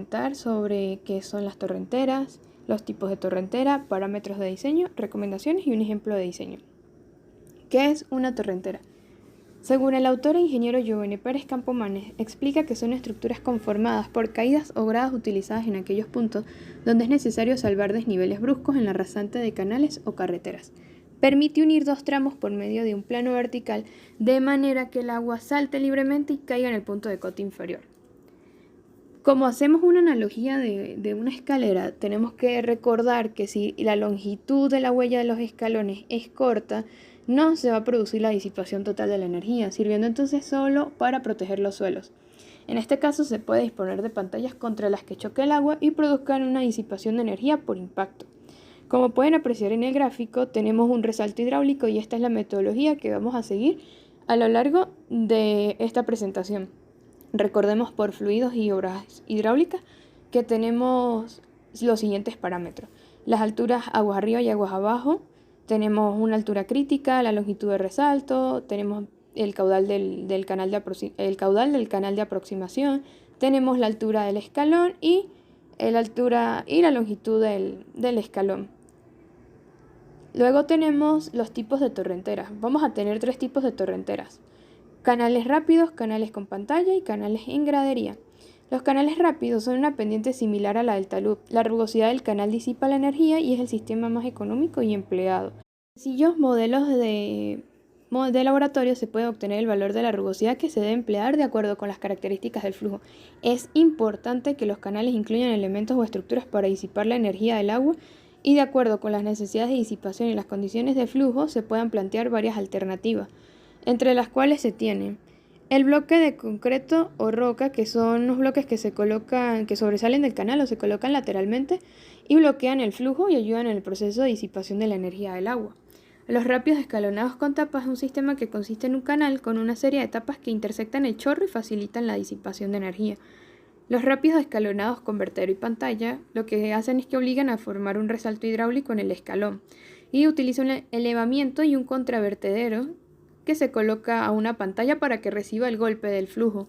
Comentar sobre qué son las torrenteras, los tipos de torrentera, parámetros de diseño, recomendaciones y un ejemplo de diseño. ¿Qué es una torrentera? Según el autor e ingeniero Giovanni Pérez Campomanes, explica que son estructuras conformadas por caídas o gradas utilizadas en aquellos puntos donde es necesario salvar desniveles bruscos en la rasante de canales o carreteras. Permite unir dos tramos por medio de un plano vertical de manera que el agua salte libremente y caiga en el punto de cote inferior. Como hacemos una analogía de una escalera, tenemos que recordar que si la longitud de la huella de los escalones es corta, no se va a producir la disipación total de la energía, sirviendo entonces solo para proteger los suelos. En este caso se puede disponer de pantallas contra las que choque el agua y produzcan una disipación de energía por impacto. Como pueden apreciar en el gráfico, tenemos un resalto hidráulico y esta es la metodología que vamos a seguir a lo largo de esta presentación. Recordemos por fluidos y obras hidráulicas que tenemos los siguientes parámetros. Las alturas aguas arriba y aguas abajo. Tenemos una altura crítica, la longitud de resalto, tenemos el caudal del canal de aproximación, tenemos la altura del escalón y la altura y la longitud del escalón. Luego tenemos los tipos de torrenteras. Vamos a tener 3 tipos de torrenteras: canales rápidos, canales con pantalla y canales en gradería. Los canales rápidos son una pendiente similar a la del talud. La rugosidad del canal disipa la energía y es el sistema más económico y empleado. En sencillos modelos de laboratorio se puede obtener el valor de la rugosidad que se debe emplear de acuerdo con las características del flujo. Es importante que los canales incluyan elementos o estructuras para disipar la energía del agua y de acuerdo con las necesidades de disipación y las condiciones de flujo se puedan plantear varias alternativas, entre las cuales se tienen el bloque de concreto o roca, que son unos bloques que sobresalen del canal o se colocan lateralmente y bloquean el flujo y ayudan en el proceso de disipación de la energía del agua. Los rápidos escalonados con tapas es un sistema que consiste en un canal con una serie de tapas que intersectan el chorro y facilitan la disipación de energía. Los rápidos escalonados con vertedero y pantalla lo que hacen es que obligan a formar un resalto hidráulico en el escalón y utilizan un elevamiento y un contravertedero que se coloca a una pantalla para que reciba el golpe del flujo.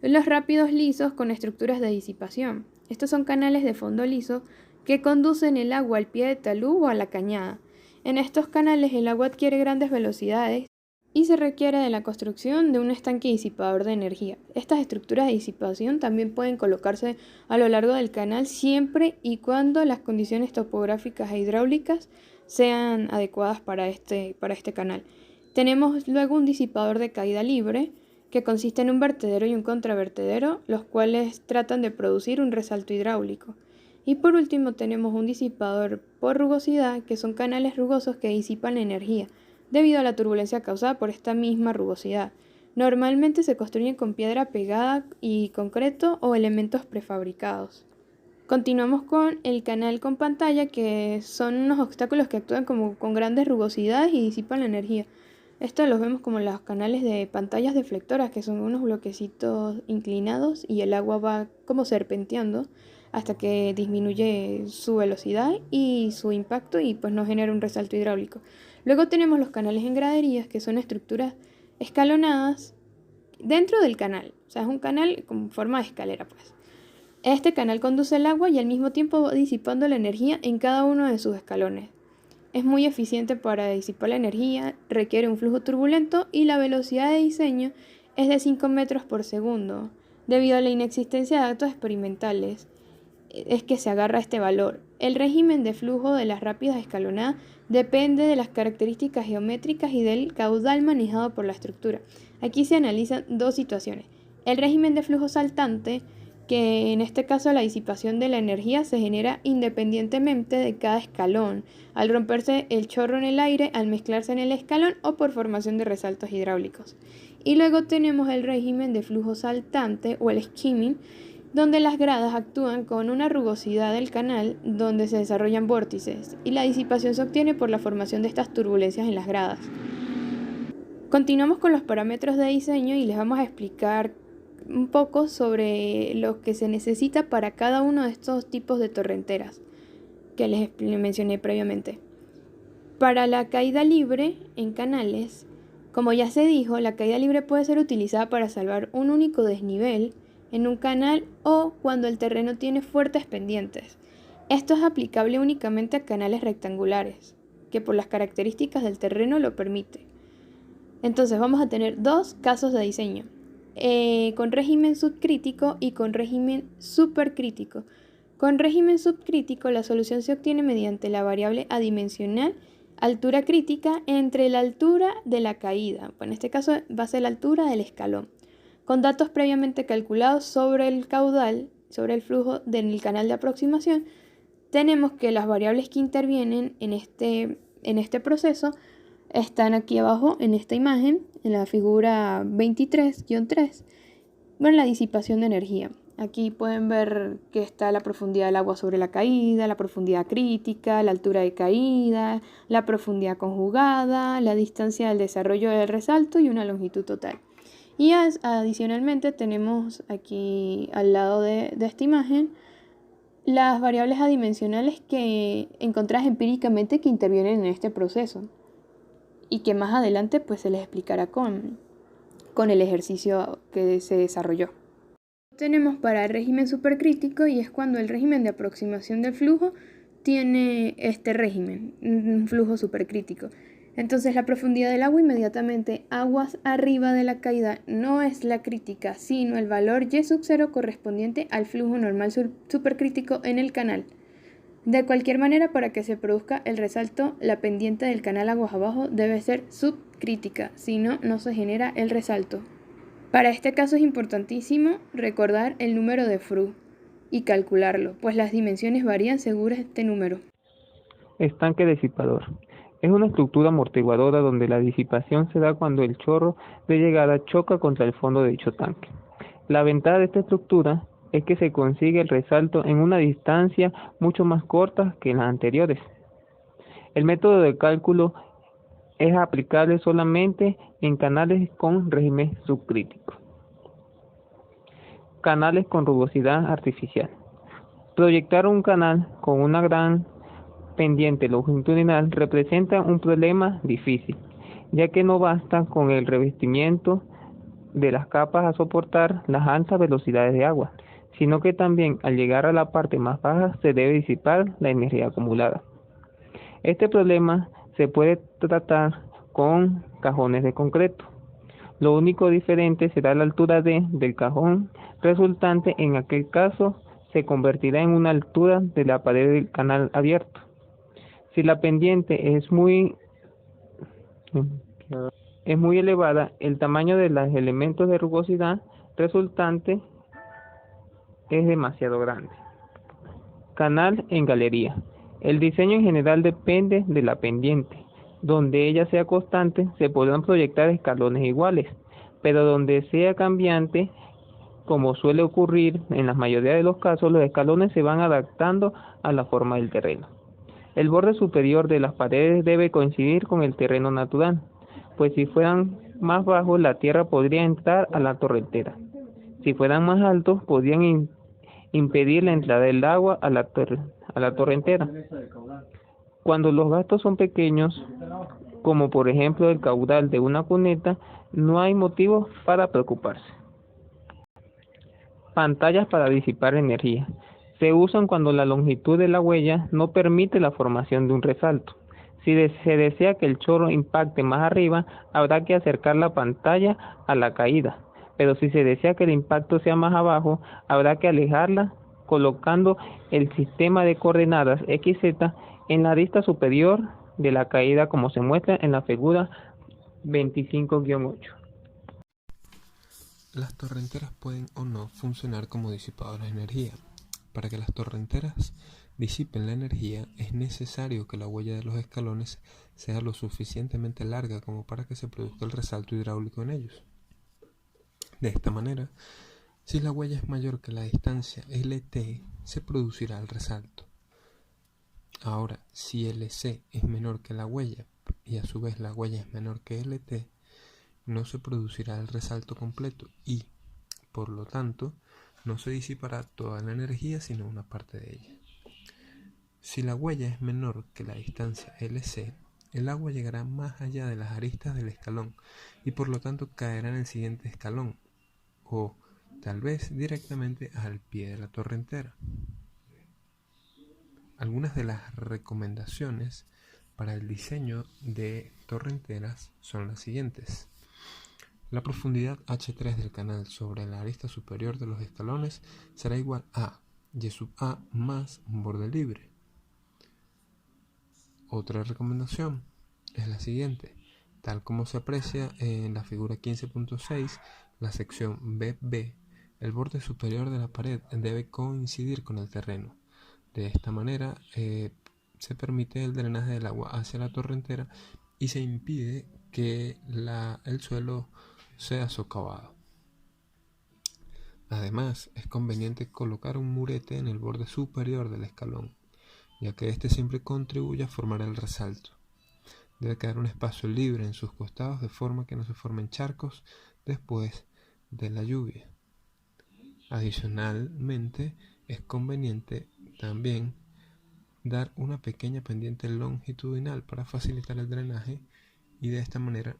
Los rápidos lisos con estructuras de disipación. Estos son canales de fondo liso que conducen el agua al pie de talud o a la cañada. En estos canales el agua adquiere grandes velocidades y se requiere de la construcción de un estanque disipador de energía. Estas estructuras de disipación también pueden colocarse a lo largo del canal siempre y cuando las condiciones topográficas e hidráulicas sean adecuadas para este canal. Tenemos luego un disipador de caída libre, que consiste en un vertedero y un contravertedero, los cuales tratan de producir un resalto hidráulico. Y por último tenemos un disipador por rugosidad, que son canales rugosos que disipan la energía, debido a la turbulencia causada por esta misma rugosidad. Normalmente se construyen con piedra pegada y concreto o elementos prefabricados. Continuamos con el canal con pantalla, que son unos obstáculos que actúan como con grandes rugosidades y disipan la energía. Estos los vemos como los canales de pantallas deflectoras, que son unos bloquecitos inclinados y el agua va como serpenteando hasta que disminuye su velocidad y su impacto y pues no genera un resalto hidráulico. Luego tenemos los canales en graderías, que son estructuras escalonadas dentro del canal. O sea, es un canal con forma de escalera, pues. Este canal conduce el agua y al mismo tiempo va disipando la energía en cada uno de sus escalones. Es muy eficiente para disipar la energía, requiere un flujo turbulento y la velocidad de diseño es de 5 metros por segundo. Debido a la inexistencia de datos experimentales, es que se agarra este valor. El régimen de flujo de las rápidas escalonadas depende de las características geométricas y del caudal manejado por la estructura. Aquí se analizan 2 situaciones. El régimen de flujo saltante, que en este caso la disipación de la energía se genera independientemente de cada escalón, al romperse el chorro en el aire, al mezclarse en el escalón o por formación de resaltos hidráulicos. Y luego tenemos el régimen de flujo saltante o el skimming, donde las gradas actúan con una rugosidad del canal donde se desarrollan vórtices y la disipación se obtiene por la formación de estas turbulencias en las gradas. Continuamos con los parámetros de diseño y les vamos a explicar un poco sobre lo que se necesita para cada uno de estos tipos de torrenteras que les mencioné previamente. Para la caída libre en canales, como ya se dijo, la caída libre puede ser utilizada para salvar un único desnivel en un canal o cuando el terreno tiene fuertes pendientes. Esto es aplicable únicamente a canales rectangulares, que por las características del terreno lo permite. Entonces vamos a tener dos casos de diseño, con régimen subcrítico y con régimen supercrítico. Con régimen subcrítico la solución se obtiene mediante la variable adimensional altura crítica entre la altura de la caída, en este caso va a ser la altura del escalón, con datos previamente calculados sobre el caudal, sobre el flujo del canal de aproximación. Tenemos que las variables que intervienen en este proceso están aquí abajo en esta imagen, en la figura 23-3, la disipación de energía. Aquí pueden ver que está la profundidad del agua sobre la caída, la profundidad crítica, la altura de caída, la profundidad conjugada, la distancia del desarrollo del resalto y una longitud total. Y adicionalmente tenemos aquí al lado de esta imagen las variables adimensionales que encontrás empíricamente que intervienen en este proceso y que más adelante pues se les explicará con el ejercicio que se desarrolló. Tenemos para el régimen supercrítico y es cuando el régimen de aproximación del flujo tiene este régimen, un flujo supercrítico. Entonces la profundidad del agua inmediatamente aguas arriba de la caída no es la crítica, sino el valor Y0 correspondiente al flujo normal supercrítico en el canal. De cualquier manera, para que se produzca el resalto, la pendiente del canal aguas abajo debe ser subcrítica, si no, no se genera el resalto. Para este caso es importantísimo recordar el número de Froude y calcularlo, pues las dimensiones varían según este número. Estanque disipador. Es una estructura amortiguadora donde la disipación se da cuando el chorro de llegada choca contra el fondo de dicho tanque. La ventaja de esta estructura es que se consigue el resalto en una distancia mucho más corta que en las anteriores. El método de cálculo es aplicable solamente en canales con régimen subcrítico. Canales con rugosidad artificial. Proyectar un canal con una gran pendiente longitudinal representa un problema difícil, ya que no basta con el revestimiento de las capas a soportar las altas velocidades de agua, sino que también al llegar a la parte más baja se debe disipar la energía acumulada. Este problema se puede tratar con cajones de concreto. Lo único diferente será la altura del cajón resultante. En aquel caso se convertirá en una altura de la pared del canal abierto. Si la pendiente es muy elevada, el tamaño de los elementos de rugosidad resultante es demasiado grande. Canal en galería. El diseño en general depende de la pendiente. Donde ella sea constante, se podrán proyectar escalones iguales, pero donde sea cambiante, como suele ocurrir en la mayoría de los casos, los escalones se van adaptando a la forma del terreno. El borde superior de las paredes debe coincidir con el terreno natural, pues si fueran más bajos, la tierra podría entrar a la torrentera. Si fueran más altos, podrían impedir la entrada del agua a la torrentera. Cuando los gastos son pequeños, como por ejemplo el caudal de una cuneta, no hay motivo para preocuparse. Pantallas para disipar energía. Se usan cuando la longitud de la huella no permite la formación de un resalto. Si se desea que el chorro impacte más arriba, habrá que acercar la pantalla a la caída. Pero si se desea que el impacto sea más abajo, habrá que alejarla colocando el sistema de coordenadas XZ en la arista superior de la caída, como se muestra en la figura 25-8. Las torrenteras pueden o no funcionar como disipadores de energía. Para que las torrenteras disipen la energía, es necesario que la huella de los escalones sea lo suficientemente larga como para que se produzca el resalto hidráulico en ellos. De esta manera, si la huella es mayor que la distancia LT, se producirá el resalto. Ahora, si LC es menor que la huella y a su vez la huella es menor que LT, no se producirá el resalto completo y, por lo tanto, no se disipará toda la energía sino una parte de ella. Si la huella es menor que la distancia LC, el agua llegará más allá de las aristas del escalón y por lo tanto caerá en el siguiente escalón, o tal vez directamente al pie de la torrentera. Algunas de las recomendaciones para el diseño de torrenteras son las siguientes. La profundidad H3 del canal sobre la arista superior de los escalones será igual a Y sub A más un borde libre. Otra recomendación es la siguiente. Tal como se aprecia en la figura 15.6, la sección BB, el borde superior de la pared debe coincidir con el terreno. De esta manera se permite el drenaje del agua hacia la torrentera y se impide que el suelo sea socavado. Además, es conveniente colocar un murete en el borde superior del escalón, ya que este siempre contribuye a formar el resalto. Debe quedar un espacio libre en sus costados de forma que no se formen charcos después de la lluvia. Adicionalmente, es conveniente también dar una pequeña pendiente longitudinal para facilitar el drenaje y de esta manera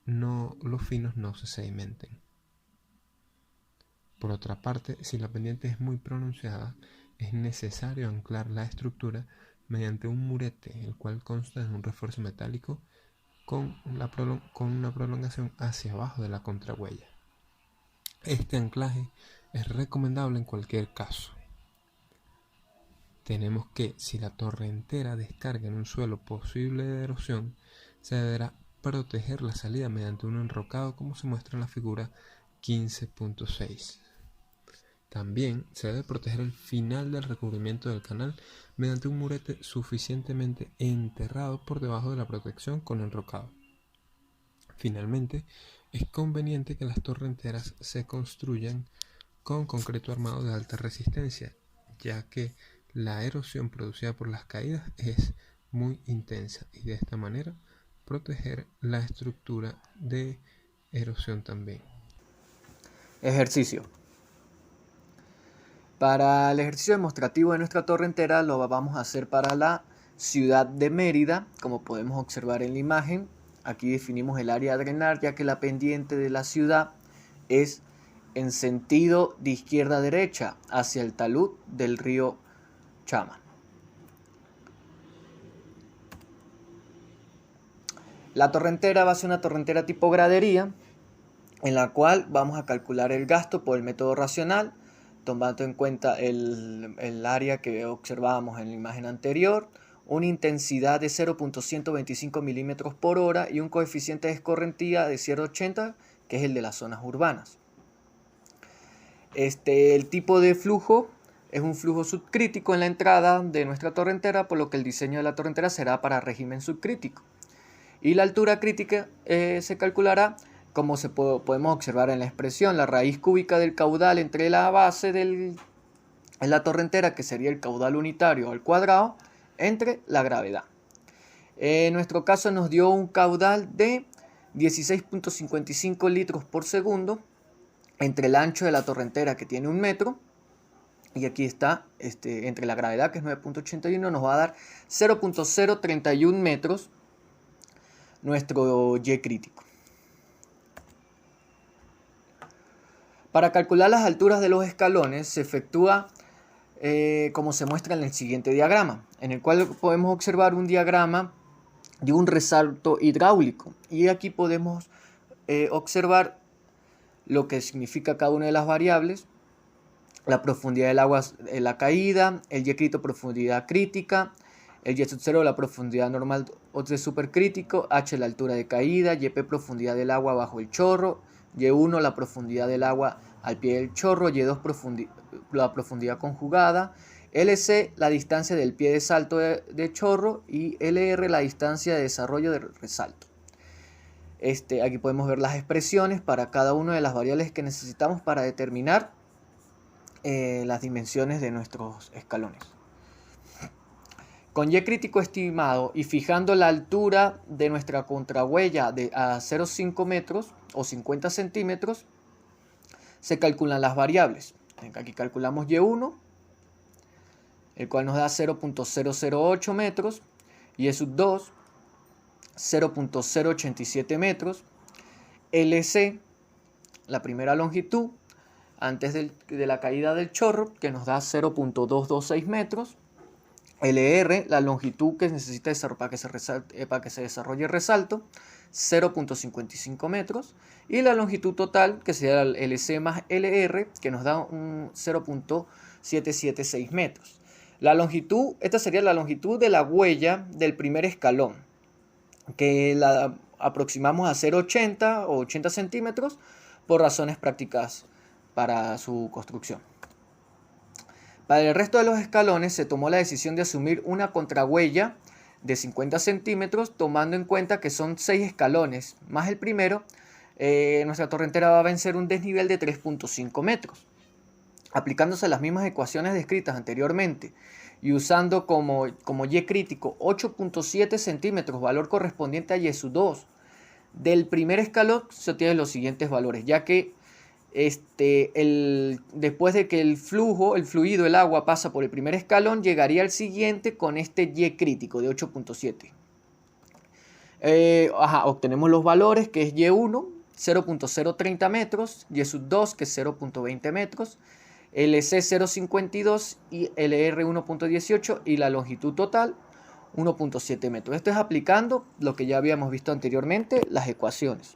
los finos no se sedimenten. Por otra parte, si la pendiente es muy pronunciada, es necesario anclar la estructura mediante un murete, el cual consta de un refuerzo metálico con una prolongación hacia abajo de la contrahuella. Este anclaje es recomendable en cualquier caso. Tenemos que, si la torrentera descarga en un suelo posible de erosión, se deberá proteger la salida mediante un enrocado como se muestra en la figura 15.6. También se debe proteger el final del recubrimiento del canal mediante un murete suficientemente enterrado por debajo de la protección con enrocado. Finalmente, es conveniente que las torrenteras se construyan con concreto armado de alta resistencia, ya que la erosión producida por las caídas es muy intensa y de esta manera proteger la estructura de erosión también. Ejercicio. Para el ejercicio demostrativo de nuestra torrentera lo vamos a hacer para la ciudad de Mérida, como podemos observar en la imagen. Aquí definimos el área a drenar, ya que la pendiente de la ciudad es en sentido de izquierda a derecha hacia el talud del río Chama. La torrentera va a ser una torrentera tipo gradería, en la cual vamos a calcular el gasto por el método racional, tomando en cuenta el área que observábamos en la imagen anterior, una intensidad de 0.125 milímetros por hora y un coeficiente de escorrentía de 0.80, que es el de las zonas urbanas. El tipo de flujo es un flujo subcrítico en la entrada de nuestra torrentera, por lo que el diseño de la torrentera será para régimen subcrítico. Y la altura crítica se calculará como podemos observar en la expresión, la raíz cúbica del caudal entre la base de la torrentera, que sería el caudal unitario al cuadrado, entre la gravedad. En nuestro caso nos dio un caudal de 16.55 litros por segundo entre el ancho de la torrentera, que tiene 1 metro, y aquí está entre la gravedad, que es 9.81, nos va a dar 0.031 metros nuestro Y crítico. Para calcular las alturas de los escalones se efectúa como se muestra en el siguiente diagrama, en el cual podemos observar un diagrama de un resalto hidráulico, y aquí podemos observar lo que significa cada una de las variables: la profundidad del agua en la caída, el Y crítico profundidad crítica, el Y sub 0 la profundidad normal o de supercrítico, H la altura de caída, YP profundidad del agua bajo el chorro, Y1 la profundidad del agua al pie del chorro, Y2 la profundidad conjugada, LC la distancia del pie de salto de chorro y LR la distancia de desarrollo de resalto. Aquí podemos ver las expresiones para cada una de las variables que necesitamos para determinar las dimensiones de nuestros escalones. Con Y crítico estimado y fijando la altura de nuestra contrahuella a 0,5 metros o 50 centímetros, se calculan las variables. Aquí calculamos Y1, el cual nos da 0.008 metros, Y sub 2, 0.087 metros, LC, la primera longitud, antes de la caída del chorro, que nos da 0.226 metros. LR, la longitud que necesita para que se desarrolle el resalto, 0.55 metros. Y la longitud total, que sería el LC más LR, que nos da un 0.776 metros. La longitud, esta sería la longitud de la huella del primer escalón, que la aproximamos a 0.80 o 80 centímetros por razones prácticas para su construcción. Para el resto de los escalones se tomó la decisión de asumir una contrahuella de 50 centímetros, tomando en cuenta que son 6 escalones más el primero. Nuestra torrentera va a vencer un desnivel de 3.5 metros. Aplicándose las mismas ecuaciones descritas anteriormente y usando como Y crítico 8.7 centímetros, valor correspondiente a Y sub 2 del primer escalón, se obtienen los siguientes valores, ya que después de que el fluido, el agua pasa por el primer escalón, llegaría al siguiente con este Y crítico de 8.7. Obtenemos los valores, que es Y1, 0.030 metros, Y sub 2, que es 0.20 metros, LC 0.52 y LR 1.18 y la longitud total 1.7 metros. Esto es aplicando lo que ya habíamos visto anteriormente, las ecuaciones.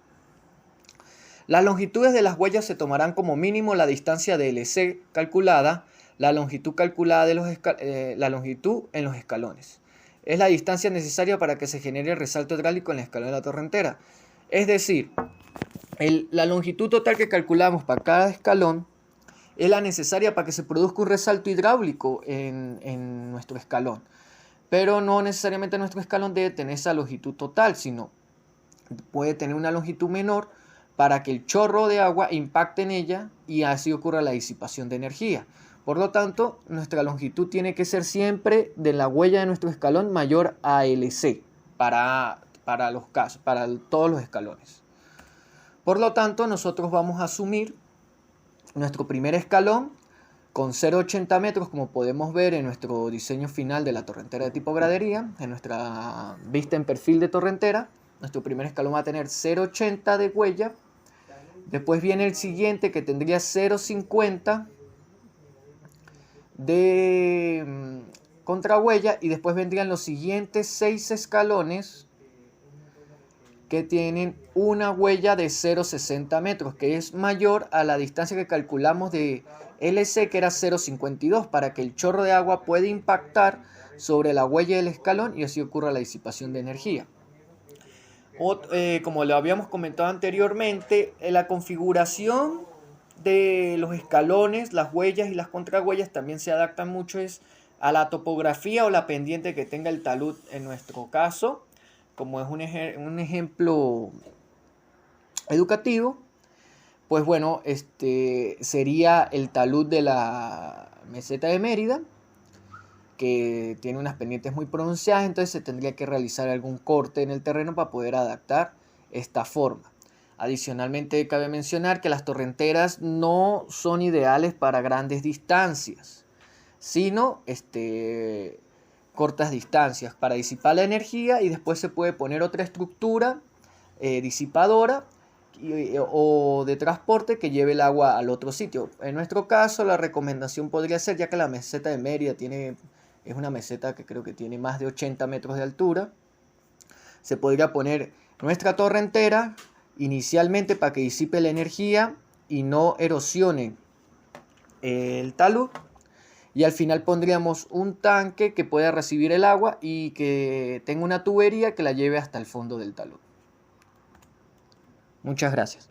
Las longitudes de las huellas se tomarán como mínimo la distancia de LC calculada, la longitud calculada de la longitud en los escalones. Es la distancia necesaria para que se genere el resalto hidráulico en la escalón de la torrentera. Es decir, la longitud total que calculamos para cada escalón es la necesaria para que se produzca un resalto hidráulico en nuestro escalón. Pero no necesariamente nuestro escalón debe tener esa longitud total, sino puede tener una longitud menor para que el chorro de agua impacte en ella y así ocurra la disipación de energía. Por lo tanto, nuestra longitud tiene que ser siempre de la huella de nuestro escalón mayor a LC para todos los escalones. Por lo tanto, nosotros vamos a asumir nuestro primer escalón con 0.80 metros, como podemos ver en nuestro diseño final de la torrentera de tipo gradería, en nuestra vista en perfil de torrentera. Nuestro primer escalón va a tener 0.80 de huella. Después viene el siguiente, que tendría 0.50 de contrahuella, y después vendrían los siguientes 6 escalones que tienen una huella de 0.60 metros, que es mayor a la distancia que calculamos de LC, que era 0.52, para que el chorro de agua pueda impactar sobre la huella del escalón y así ocurra la disipación de energía. Como lo habíamos comentado anteriormente, la configuración de los escalones, las huellas y las contrahuellas también se adaptan mucho a la topografía o la pendiente que tenga el talud en nuestro caso. Como es un ejemplo educativo, pues bueno, sería el talud de la meseta de Mérida, que tiene unas pendientes muy pronunciadas, entonces se tendría que realizar algún corte en el terreno para poder adaptar esta forma. Adicionalmente, cabe mencionar que las torrenteras no son ideales para grandes distancias, sino cortas distancias para disipar la energía, y después se puede poner otra estructura disipadora o de transporte que lleve el agua al otro sitio. En nuestro caso, la recomendación podría ser, ya que la meseta de Mérida es una meseta que creo que tiene más de 80 metros de altura, se podría poner nuestra torrentera inicialmente para que disipe la energía y no erosione el talud, y al final pondríamos un tanque que pueda recibir el agua y que tenga una tubería que la lleve hasta el fondo del talud. Muchas gracias.